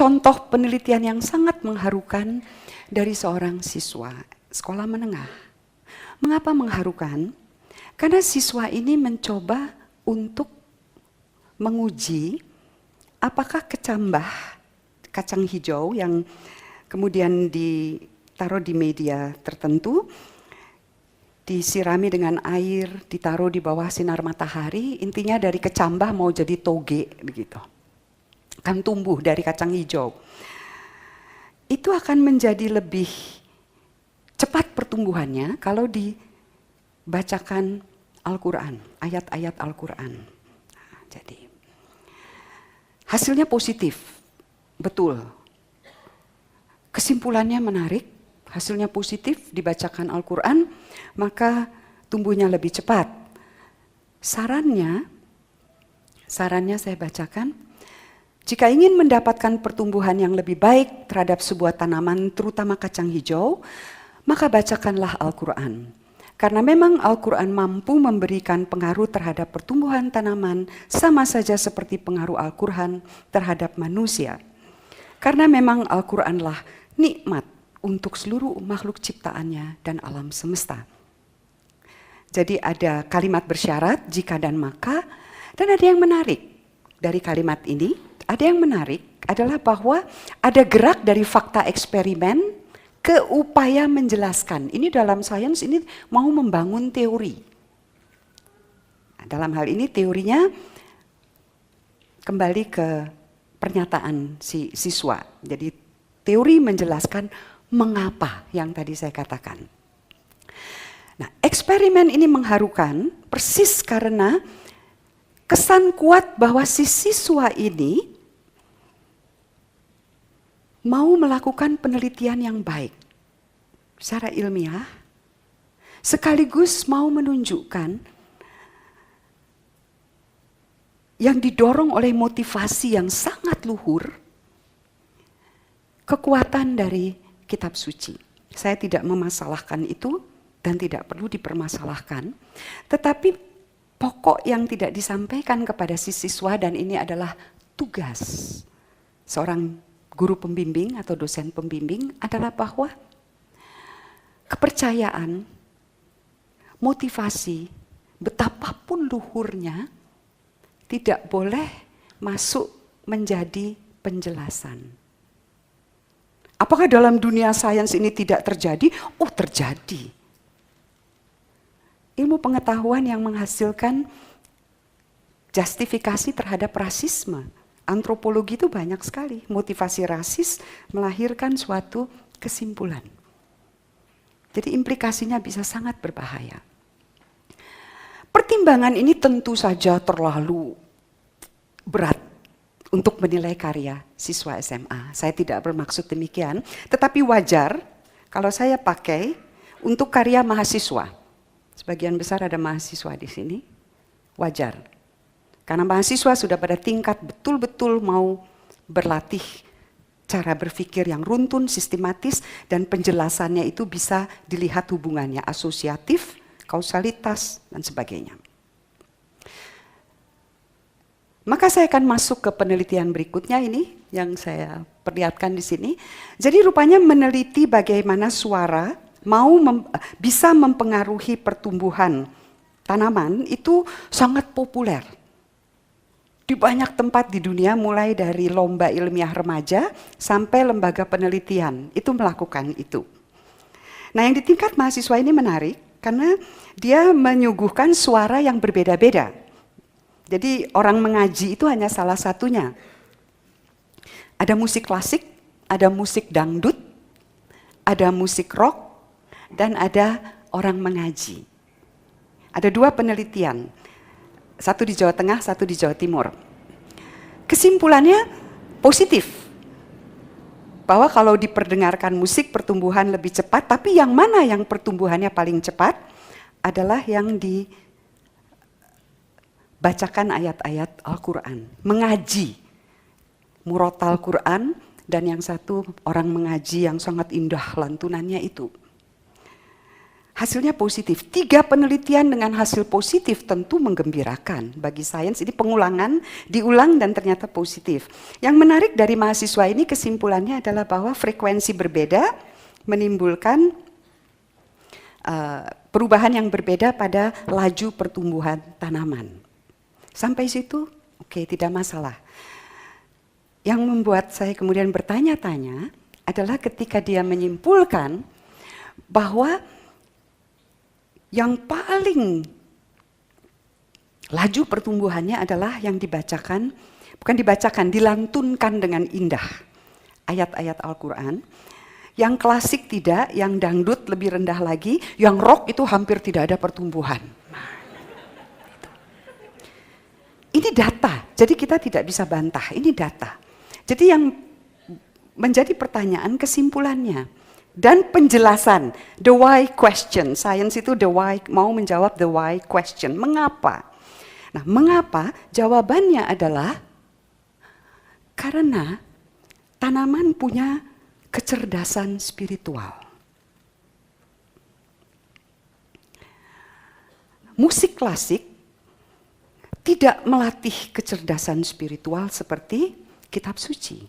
contoh penelitian yang sangat mengharukan dari seorang siswa sekolah menengah. Mengapa mengharukan? Karena siswa ini mencoba untuk menguji apakah kecambah kacang hijau yang kemudian ditaruh di media tertentu, disirami dengan air, ditaruh di bawah sinar matahari, intinya dari kecambah mau jadi toge begitu. Akan tumbuh dari kacang hijau. Itu akan menjadi lebih cepat pertumbuhannya kalau dibacakan Al-Quran, ayat-ayat Al-Quran. Nah, jadi hasilnya positif, betul. Kesimpulannya menarik, hasilnya positif, dibacakan Al-Quran, maka tumbuhnya lebih cepat. Sarannya saya bacakan, jika ingin mendapatkan pertumbuhan yang lebih baik terhadap sebuah tanaman, terutama kacang hijau, maka bacakanlah Al-Quran. Karena memang Al-Quran mampu memberikan pengaruh terhadap pertumbuhan tanaman, sama saja seperti pengaruh Al-Quran terhadap manusia. Karena memang Al-Quranlah nikmat untuk seluruh makhluk ciptaannya dan alam semesta. Jadi ada kalimat bersyarat, jika dan maka, dan ada yang menarik dari kalimat ini. Ada yang menarik adalah bahwa ada gerak dari fakta eksperimen ke upaya menjelaskan. Ini dalam sains ini mau membangun teori. Nah, dalam hal ini teorinya kembali ke pernyataan si siswa. Jadi teori menjelaskan mengapa yang tadi saya katakan. Nah, eksperimen ini mengharukan persis karena kesan kuat bahwa si siswa ini mau melakukan penelitian yang baik secara ilmiah, sekaligus mau menunjukkan yang didorong oleh motivasi yang sangat luhur, kekuatan dari kitab suci. Saya tidak memasalahkan itu dan tidak perlu dipermasalahkan, tetapi pokok yang tidak disampaikan kepada si siswa, dan ini adalah tugas seorang guru pembimbing atau dosen pembimbing, adalah bahwa kepercayaan, motivasi, betapapun luhurnya, tidak boleh masuk menjadi penjelasan. Apakah dalam dunia sains ini tidak terjadi? Oh, terjadi. Ilmu pengetahuan yang menghasilkan justifikasi terhadap rasisme. Antropologi itu banyak sekali. Motivasi rasis melahirkan suatu kesimpulan. Jadi implikasinya bisa sangat berbahaya. Pertimbangan ini tentu saja terlalu berat untuk menilai karya siswa SMA. Saya tidak bermaksud demikian, tetapi wajar kalau saya pakai untuk karya mahasiswa. Sebagian besar ada mahasiswa di sini, wajar. Karena mahasiswa sudah pada tingkat betul-betul mau berlatih cara berpikir yang runtun, sistematis, dan penjelasannya itu bisa dilihat hubungannya asosiatif, kausalitas, dan sebagainya. Maka saya akan masuk ke penelitian berikutnya ini yang saya perlihatkan di sini. Jadi rupanya meneliti bagaimana suara bisa mempengaruhi pertumbuhan tanaman itu sangat populer. Di banyak tempat di dunia, mulai dari lomba ilmiah remaja sampai lembaga penelitian, itu melakukan itu. Nah, yang di tingkat mahasiswa ini menarik karena dia menyuguhkan suara yang berbeda-beda. Jadi orang mengaji itu hanya salah satunya. Ada musik klasik, ada musik dangdut, ada musik rock, dan ada orang mengaji. Ada 2 penelitian. Satu di Jawa Tengah, satu di Jawa Timur. Kesimpulannya positif. Bahwa kalau diperdengarkan musik pertumbuhan lebih cepat, tapi yang mana yang pertumbuhannya paling cepat adalah yang dibacakan ayat-ayat Al-Quran. Mengaji murotal Quran, dan yang satu orang mengaji yang sangat indah lantunannya itu. hasilnya positif. 3 penelitian dengan hasil positif tentu menggembirakan. Bagi sains ini pengulangan, diulang dan ternyata positif. Yang menarik dari mahasiswa ini kesimpulannya adalah bahwa frekuensi berbeda menimbulkan perubahan yang berbeda pada laju pertumbuhan tanaman. Sampai situ, oke, tidak masalah. Yang membuat saya kemudian bertanya-tanya adalah ketika dia menyimpulkan bahwa yang paling laju pertumbuhannya adalah yang dibacakan, bukan dibacakan, dilantunkan dengan indah. Ayat-ayat Al-Quran. Yang klasik tidak, yang dangdut lebih rendah lagi, yang rock itu hampir tidak ada pertumbuhan. Ini data, jadi kita tidak bisa bantah, ini data. Jadi yang menjadi pertanyaan kesimpulannya. Dan penjelasan, the why question, science itu the why, mau menjawab the why question, mengapa? Nah, mengapa? Jawabannya adalah karena tanaman punya kecerdasan spiritual. Musik klasik tidak melatih kecerdasan spiritual seperti kitab suci.